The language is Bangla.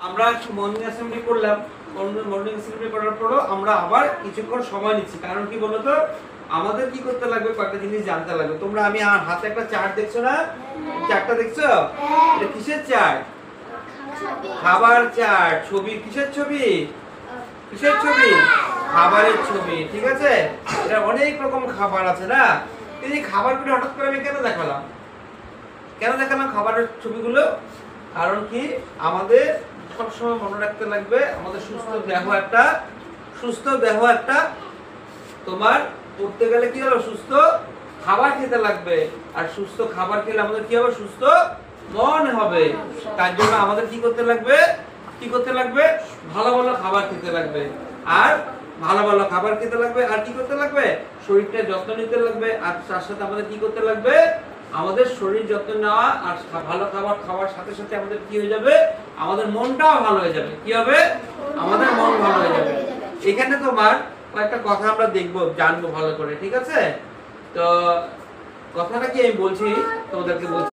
আমরা মর্নিং অ্যাসেম্বলি করলাম। মর্নিং অ্যাসেম্বলি করার পরও আমরা আবার কিছুক্ষণ সময় নিচ্ছি, কারণ কি বলতো আমাদের কি করতে লাগবে, কয়েকটা জিনিস জানতে লাগবে। তোমরা আমি আমার হাতে একটা চার্ট দেখছো না, চার্টটা দেখছো? এটা কিসের চার্ট? খাবার চার্ট। ছবি কিসের ছবি? কিসের ছবি? খাবারের ছবি, ঠিক আছে? এটা অনেক রকম খাবার আছে না, এই খাবারগুলো হঠাৎ করে আমি কেন দেখালাম খাবারের ছবিগুলো? কারণ কি আমাদের সবসময় মনে রাখতে লাগবে আমাদের সুস্থ দেহ একটা তোমার করতে গেলে কি হলো, সুস্থ খাবার খেতে লাগবে। আর সুস্থ খাবার খেলে আমাদের কি হবে, সুস্থ মন হবে। তার জন্য আমাদের কি করতে লাগবে ভালো ভালো খাবার খেতে লাগবে। আর ভালো ভালো খাবার খেতে লাগবে আর কি করতে লাগবে, শরীরটা যত্ন নিতে লাগবে। আর তার সাথে আমাদের কি করতে লাগবে, আমাদের শরীর যত্ন নেওয়া আর ভালো খাবার খাওয়ার সাথে সাথে আমাদের কি হয়ে যাবে, আমাদের মনটাও ভালো হয়ে যাবে। কি হবে, আমাদের মন ভালো হয়ে যাবে। এখানে তোমার একটা কথা আমরা দেখবো, জানবো ভালো করে, ঠিক আছে? তো কথাটা কি আমি বলছি তোমাদেরকে বলছি।